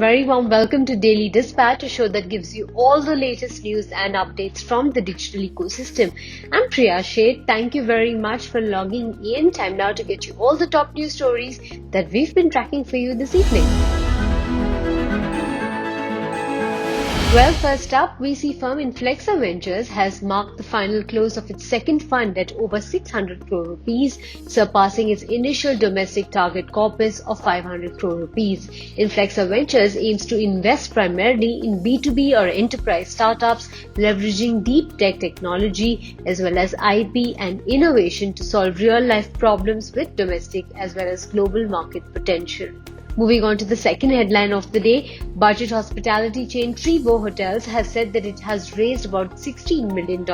very warm welcome to Daily Dispatch, a show that gives you all the latest news and updates from the digital ecosystem. I'm Priya Sheth. Thank you very much for logging in. Time now to get you all the top news stories that we've been tracking for you this evening. Well, first up, VC firm Inflexa Ventures has marked the final close of its second fund at over 600 crore rupees, surpassing its initial domestic target corpus of 500 crore rupees. Inflexa Ventures aims to invest primarily in B2B or enterprise startups, leveraging deep tech technology as well as IP and innovation to solve real-life problems with domestic as well as global market potential. Moving on to the second headline of the day, budget hospitality chain Trevo Hotels has said that it has raised about $16 million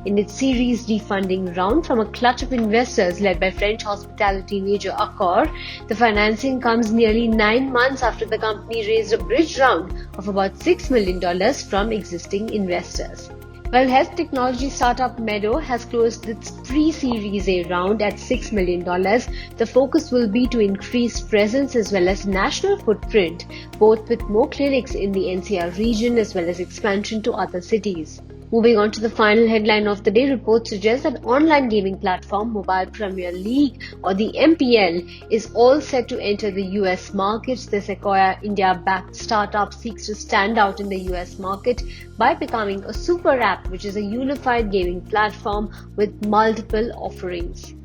in its Series D funding round from a clutch of investors led by French hospitality major Accor. The financing comes nearly 9 months after the company raised a bridge round of about $6 million from existing investors. Well, health technology startup Meadow has closed its pre-Series A round at $6 million. The focus will be to increase presence as well as national footprint, both with more clinics in the NCR region as well as expansion to other cities. Moving on to the final headline of the day, reports suggest that online gaming platform Mobile Premier League or the MPL is all set to enter the US market. The Sequoia India-backed startup seeks to stand out in the US market by becoming a super app, which is a unified gaming platform with multiple offerings.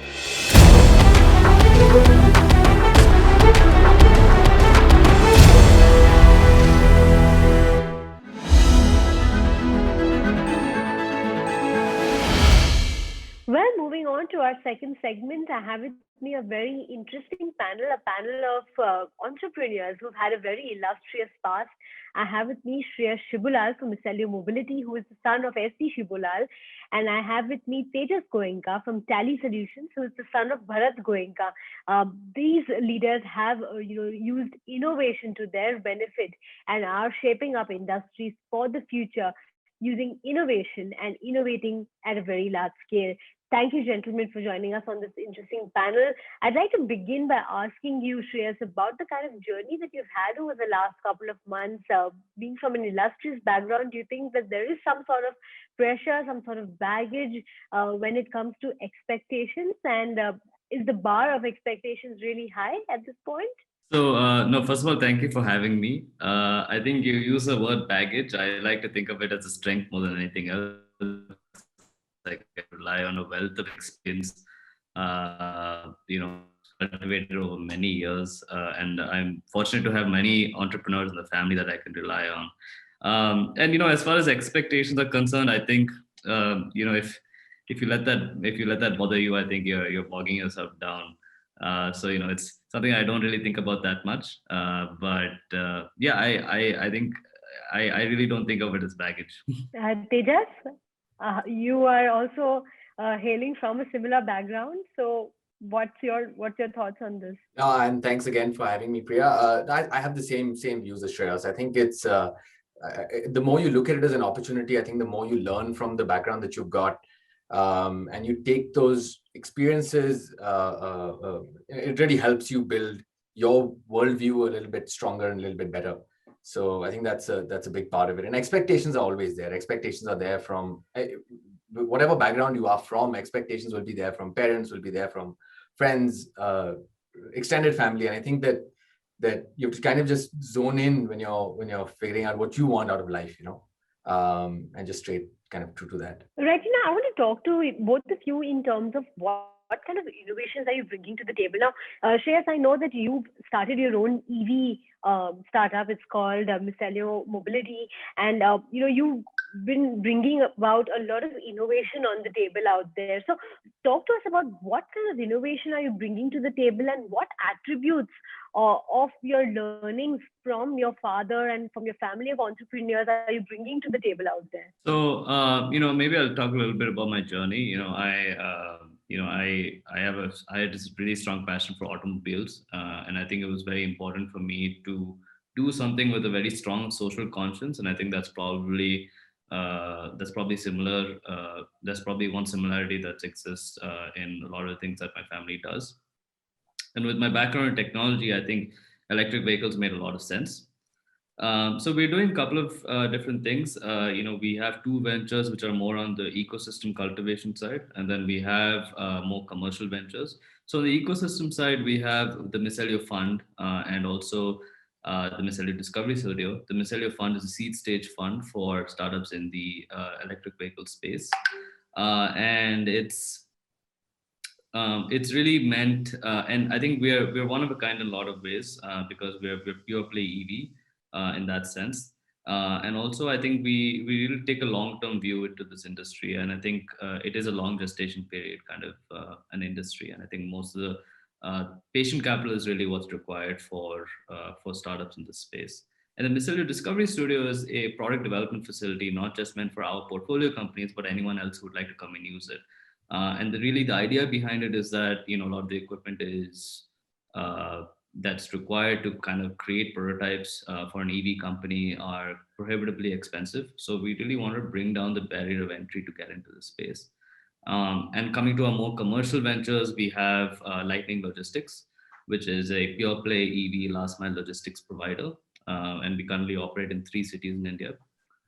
Well, moving on to our second segment, I have with me a very interesting panel, a panel of entrepreneurs who've had a very illustrious past. I have with me Shreyas Shibulal from Micelio Mobility, who is the son of S.C. Shibulal, and I have with me Tejas Goenka from Tally Solutions, who is the son of Bharat Goenka. These leaders have used innovation to their benefit and are shaping up industries for the future using innovation and innovating at a very large scale. Thank you, gentlemen, for joining us on this interesting panel. I'd like to begin by asking you, Shreyas, about the kind of journey that you've had over the last couple of months. Being from an illustrious background, do you think that there is some sort of pressure, some sort of baggage when it comes to expectations? And is the bar of expectations really high at this point? So, no, first of all, thank you for having me. I think you use the word baggage. I like to think of it as a strength more than anything else. Like I rely on a wealth of experience, cultivated over many years. And I'm fortunate to have many entrepreneurs in the family that I can rely on. As far as expectations are concerned, I think, if you let that bother you, I think you're bogging yourself down. It's something I don't really think about that much. I think I really don't think of it as baggage. Tejas, you are also hailing from a similar background. So, what's your thoughts on this? And thanks again for having me, Priya. I have the same views as Shreyas. I think it's the more you look at it as an opportunity, I think the more you learn from the background that you've got. And you take those experiences, it really helps you build your worldview a little bit stronger and a little bit better. So I think that's a big part of it. And expectations are always there. Expectations are there from whatever background you are from. Expectations will be there from parents, will be there from friends, extended family. And I think that you have to kind of just zone in when you're figuring out what you want out of life, and just straight kind of true to that. Right now, I want to talk to both of you in terms of what kind of innovations are you bringing to the table. Now, Shreyas, I know that you've started your own EV startup. It's called Micelio Mobility, and you've been bringing about a lot of innovation on the table out there. So, talk to us about what kind of innovation are you bringing to the table, and what attributes of your learnings from your father and from your family of entrepreneurs are you bringing to the table out there? So, maybe I'll talk a little bit about my journey. I had this really strong passion for automobiles, and I think it was very important for me to do something with a very strong social conscience. And I think that's probably similar. There's probably one similarity that exists in a lot of the things that my family does. And with my background in technology, I think electric vehicles made a lot of sense. So we're doing a couple of different things. We have two ventures which are more on the ecosystem cultivation side, and then we have more commercial ventures. So on the ecosystem side, we have the Micelio Fund and also the Micelio Discovery Studio. The Micelio Fund is a seed stage fund for startups in the electric vehicle space, and it's really meant, and I think we're one of a kind in a lot of ways because we're pure play EV in that sense. And also, I think we really take a long term view into this industry, and I think it is a long gestation period kind of an industry, and I think most of the patient capital is really what's required for startups in this space. And the Micelio Discovery Studio is a product development facility, not just meant for our portfolio companies, but anyone else who would like to come and use it. Really the idea behind it is that a lot of the equipment is that's required to kind of create prototypes for an EV company are prohibitively expensive. So we really want to bring down the barrier of entry to get into the space. And coming to our more commercial ventures, we have Lightning Logistics, which is a pure play EV last mile logistics provider. And we currently operate in 3 cities in India,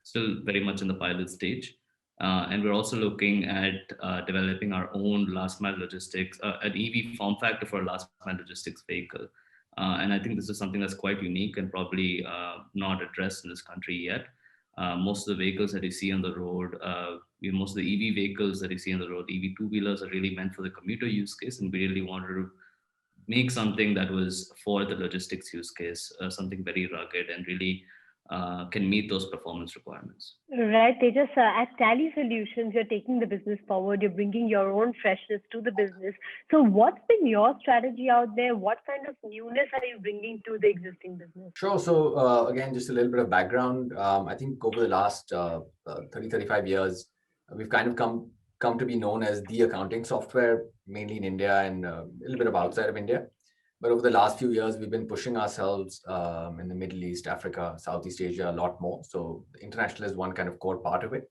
still very much in the pilot stage. And we're also looking at developing our own last mile logistics, an EV form factor for a last mile logistics vehicle. And I think this is something that's quite unique and probably not addressed in this country yet. Most of the vehicles that you see on the road, most of the EV vehicles that you see on the road, EV two-wheelers are really meant for the commuter use case. And we really wanted to make something that was for the logistics use case, something very rugged and really can meet those performance requirements. Right, Tejas, at Tally Solutions, you're taking the business forward, you're bringing your own freshness to the business. So, what's been your strategy out there? What kind of newness are you bringing to the existing business? Sure. So again, just a little bit of background. I think over the last 30, 35 years, we've kind of come to be known as the accounting software, mainly in India and a little bit of outside of India. But over the last few years, we've been pushing ourselves in the Middle East, Africa, Southeast Asia a lot more. So international is one kind of core part of it.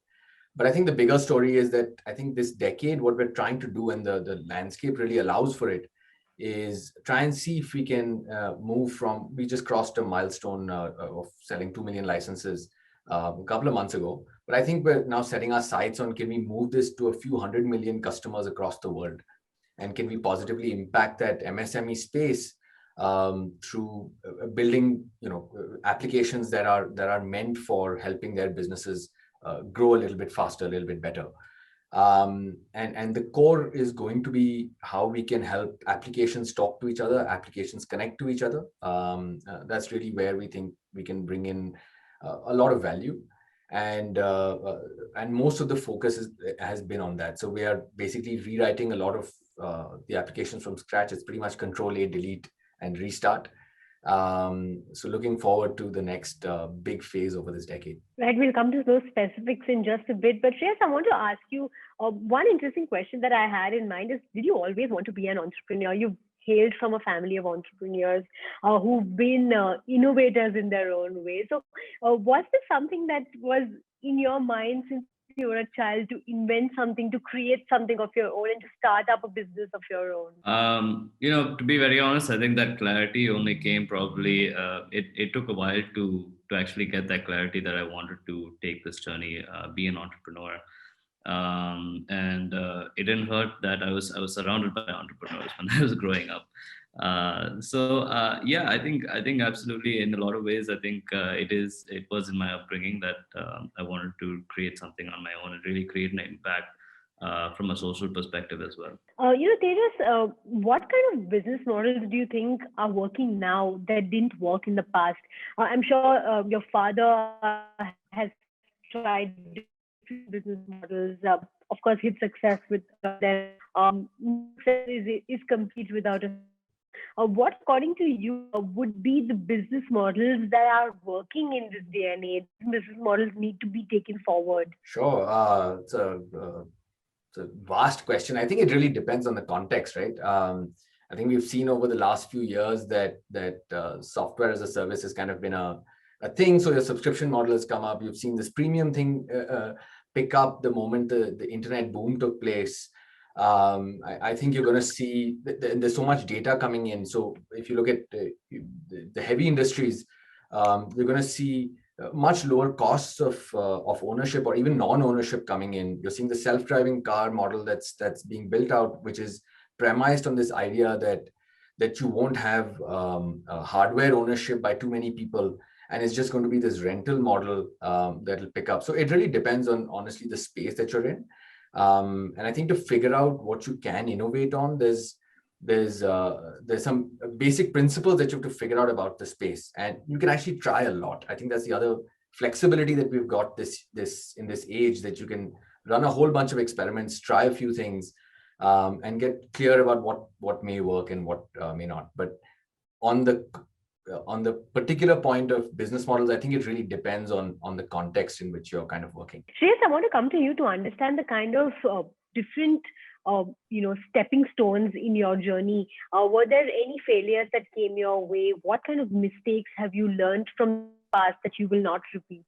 But I think the bigger story is that I think this decade, what we're trying to do, and the landscape really allows for it, is try and see if we can move from, we just crossed a milestone of selling 2 million licenses a couple of months ago. But I think we're now setting our sights on, can we move this to a few 100 million customers across the world? And can we positively impact that MSME space through building, applications that are meant for helping their businesses grow a little bit faster, a little bit better. And the core is going to be how we can help applications talk to each other, applications connect to each other. That's really where we think we can bring in a lot of value. And most of the focus has been on that. So we are basically rewriting a lot of the applications from scratch. It's pretty much Control A, delete, and restart. So looking forward to the next big phase over this decade. Right, we'll come to those specifics in just a bit. But Shreyas, I want to ask you one interesting question that I had in mind is, did you always want to be an entrepreneur? You've hailed from a family of entrepreneurs who've been innovators in their own way. So was this something that was in your mind since you were a child, to invent something, to create something of your own, and to start up a business of your own? To be very honest, I think that clarity only came probably, it took a while to actually get that clarity that I wanted to take this journey, be an entrepreneur. And it didn't hurt that I was surrounded by entrepreneurs when I was growing up. Yeah, I think absolutely, in a lot of ways, I think it was in my upbringing that I wanted to create something on my own and really create an impact from a social perspective as well. Tejas, what kind of business models do you think are working now that didn't work in the past? I'm sure your father has tried different business models. Of course, his success with them is complete without a. What, according to you, would be the business models that are working in this day and age? Business models need to be taken forward. Sure. It's a vast question. I think it really depends on the context, right? I think we've seen over the last few years that software as a service has kind of been a thing. So your subscription model has come up. You've seen this premium thing pick up the moment the internet boom took place. I think you're going to see there's so much data coming in. So if you look at the heavy industries, You're going to see much lower costs of ownership or even non-ownership coming in. You're seeing the self-driving car model that's being built out, which is premised on this idea that you won't have hardware ownership by too many people, and it's just going to be this rental model that'll pick up. So it really depends on, honestly, the space that you're in. And I think to figure out what you can innovate on, there's some basic principles that you have to figure out about the space, and you can actually try a lot. I think that's the other flexibility that we've got this in this age, that you can run a whole bunch of experiments, try a few things, and get clear about what may work and what may not. But on the particular point of business models, I think it really depends on the context in which you're kind of working. Shreyas, I want to come to you to understand the kind of different stepping stones in your journey. Were there any failures that came your way? What kind of mistakes have you learned from the past that you will not repeat?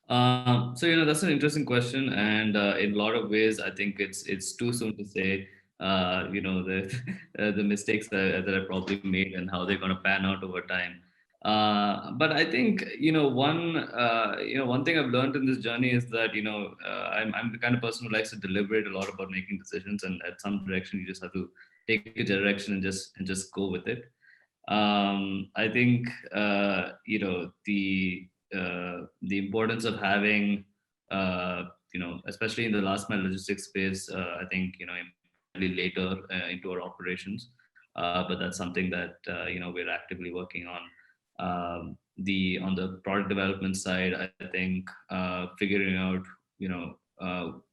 So that's an interesting question, and in a lot of ways, I think it's too soon to say. The the mistakes that I probably made and how they're going to pan out over time. But I think one thing I've learned in this journey is that I'm the kind of person who likes to deliberate a lot about making decisions, and at some direction you just have to take a direction and just go with it. I think the importance of having especially in the last mile logistics space, I think later into our operations, but that's something that we're actively working on. On the product development side, I think figuring out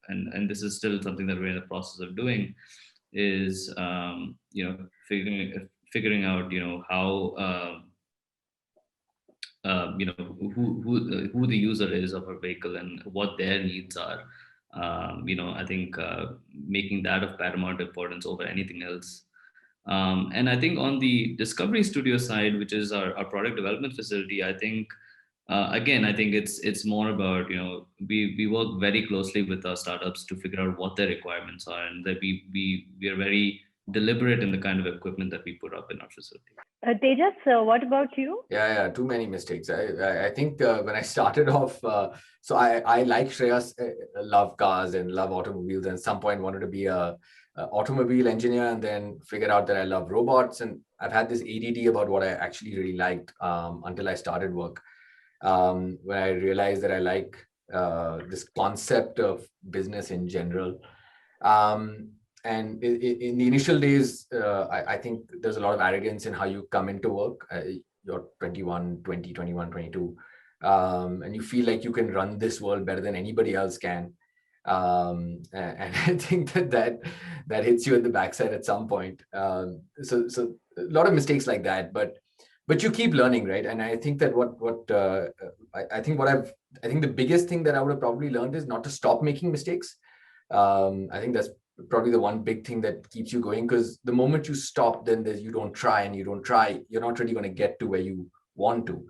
and this is still something that we're in the process of doing, is figuring out how who the user is of our vehicle and what their needs are. I think making that of paramount importance over anything else. And I think on the Discovery Studio side, which is our product development facility, I think again, I think it's more about we work very closely with our startups to figure out what their requirements are, and that we are very deliberate in the kind of equipment that we put up in our facility. Tejas, what about you? Yeah, too many mistakes. I think when I started off, so I like Shreyas, love cars and love automobiles, and at some point wanted to be a automobile engineer, and then figured out that I love robots, and I've had this ADD about what I actually really liked until I started work, when I realized that I like this concept of business in general. And in the initial days, I think there's a lot of arrogance in how you come into work. You're 21, 22, and you feel like you can run this world better than anybody else can. And I think that hits you in the backside at some point. So a lot of mistakes like that, but you keep learning, right? And I think that I think the biggest thing that I would have probably learned is not to stop making mistakes. I think that's probably the one big thing that keeps you going, because the moment you stop, then you don't try, you're not really going to get to where you want to.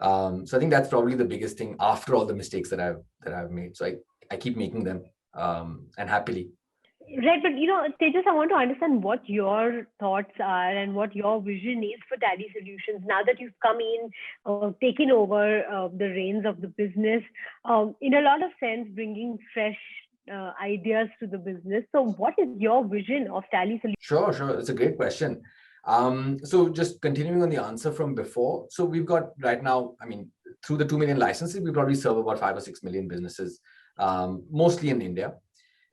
So I think that's probably the biggest thing after all the mistakes that I've made. So I keep making them, and happily. Right, but Tejas, I want to understand what your thoughts are and what your vision is for Tally Solutions now that you've come in, taken over the reins of the business, in a lot of sense, bringing fresh ideas to the business. So what is your vision of Tally Solutions? Sure. It's a great question. So just continuing on the answer from before. So we've got right now, through the 2 million licenses, we probably serve about 5 or 6 million businesses, mostly in India.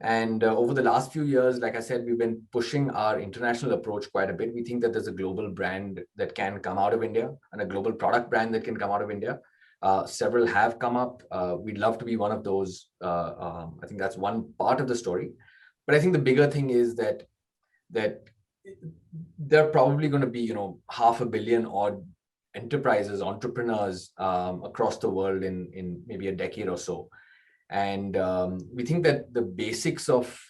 And over the last few years, like I said, we've been pushing our international approach quite a bit. We think that there's a global brand that can come out of India and a global product brand that can come out of India. Several have come up. We'd love to be one of those. I think that's one part of the story. But I think the bigger thing is that there are probably going to be 500 million odd enterprises, entrepreneurs across the world in maybe a decade or so. And we think that the basics of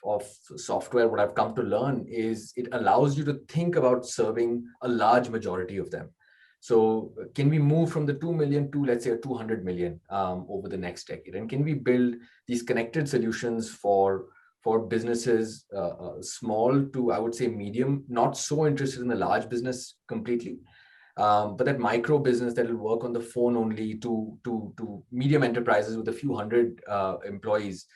software, what I've come to learn is it allows you to think about serving a large majority of them. So can we move from the 2 million to, let's say, a 200 million over the next decade? And can we build these connected solutions for businesses, small to, I would say, medium, not so interested in the large business completely, But that micro business that will work on the phone only to medium enterprises with a few hundred employees,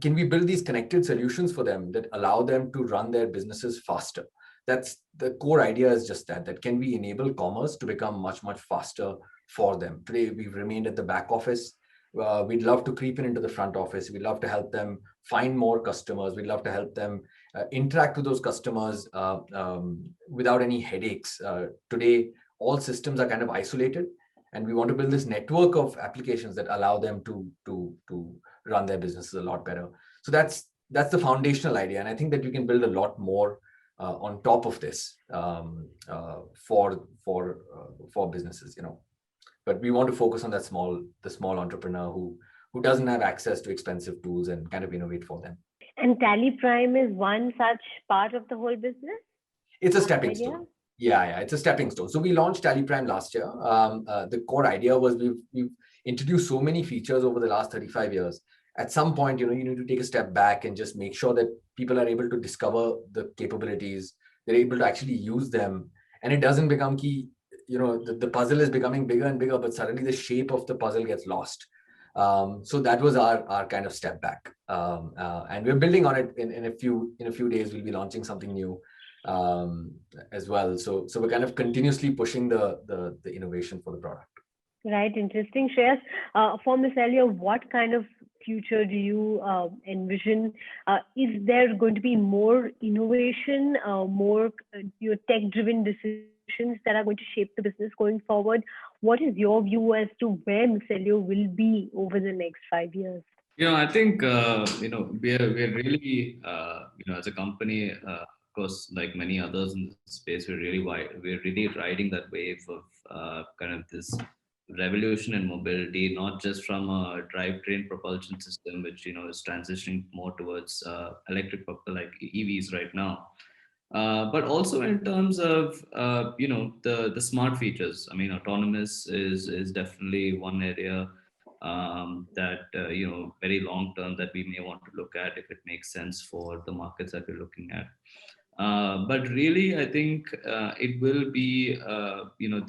can we build these connected solutions for them that allow them to run their businesses faster? That's the core idea, is just that can we enable commerce to become much, much faster for them? Today, we've remained at the back office. We'd love to creep into the front office. We'd love to help them find more customers. We'd love to help them interact with those customers without any headaches. Today, all systems are kind of isolated, and we want to build this network of applications that allow them to run their businesses a lot better. So that's the foundational idea, and I think that you can build a lot more on top of this for businesses, But we want to focus on the small entrepreneur who doesn't have access to expensive tools and kind of innovate for them. And Tally Prime is one such part of the whole business? It's a stepping stone. Yeah, it's a stepping stone. So we launched Tally Prime last year. The core idea was we've introduced so many features over the last 35 years. At some point, you need to take a step back and just make sure that people are able to discover the capabilities, they're able to actually use them, and it doesn't become key. The puzzle is becoming bigger and bigger, but suddenly the shape of the puzzle gets lost. So that was our kind of step back, and we're building on it. In a few days, we'll be launching something new as well. So we're kind of continuously pushing the innovation for the product. Right, interesting. Shreyas, for Micelio, what kind of future do you envision? Is there going to be more innovation, more tech-driven decisions that are going to shape the business going forward? What is your view as to where Micelio will be over the next 5 years? I think we're really as a company, of course, like many others in the space, we're really riding that wave of kind of this revolution in mobility, not just from a drivetrain propulsion system, which is transitioning more towards electric, like EVs right now, but also in terms of the smart features. I mean, autonomous is definitely one area that very long term that we may want to look at if it makes sense for the markets that we're looking at. But really, I think it will be,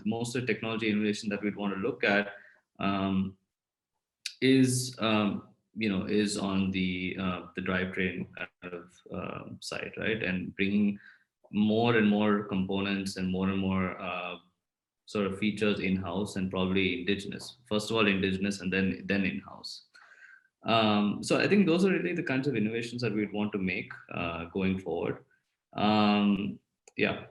most of the technology innovation that we'd want to look at is on the drivetrain kind of side, right? And bringing more and more components and more sort of features in-house, and probably indigenous. First of all, indigenous, and then in-house. So I think those are really the kinds of innovations that we'd want to make going forward. Yeah.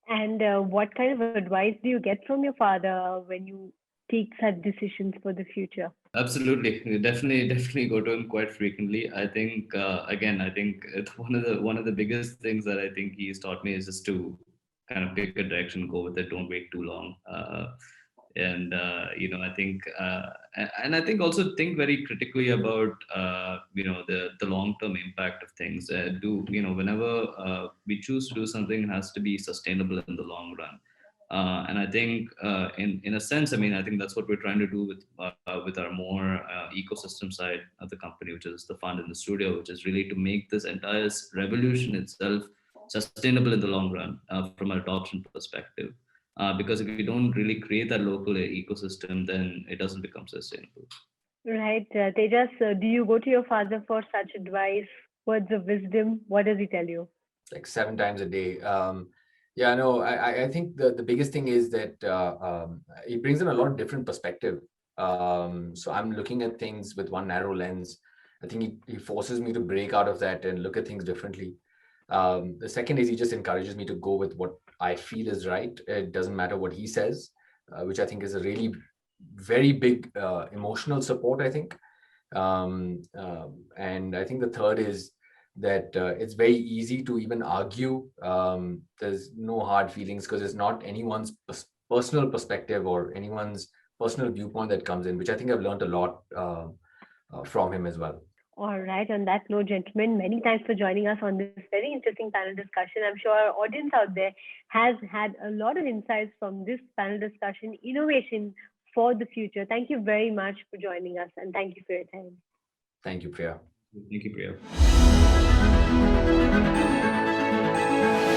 And what kind of advice do you get from your father when you take such decisions for the future? Absolutely, we definitely go to him quite frequently. I think I think it's one of the biggest things that I think he's taught me is just to kind of pick a direction, go with it, don't wait too long. I think and I think also think very critically about the long-term impact of things. Whenever we choose to do something, it has to be sustainable in the long run. And I think in a sense, I mean, I think that's what we're trying to do with our more ecosystem side of the company, which is the fund and the studio, which is really to make this entire revolution itself sustainable in the long run from an adoption perspective. Because if we don't really create that local ecosystem, then it doesn't become sustainable. Right. Tejas, do you go to your father for such advice, words of wisdom? What does he tell you? Like 7 times a day. I think the biggest thing is that it brings in a lot of different perspective. So I'm looking at things with one narrow lens. I think he forces me to break out of that and look at things differently. The second is he just encourages me to go with what I feel is right. It doesn't matter what he says, which I think is a really very big emotional support, I think. And I think the third is that it's very easy to even argue. There's no hard feelings because it's not anyone's personal perspective or anyone's personal viewpoint that comes in, which I think I've learned a lot from him as well. All right. On that note, gentlemen, many thanks for joining us on this very interesting panel discussion. I'm sure our audience out there has had a lot of insights from this panel discussion, innovation for the future. Thank you very much for joining us, and thank you for your time. Thank you, Priya. Thank you, Priya.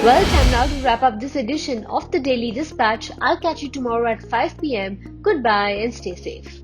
Well, time now to wrap up this edition of the Daily Dispatch. I'll catch you tomorrow at 5 p.m. Goodbye and stay safe.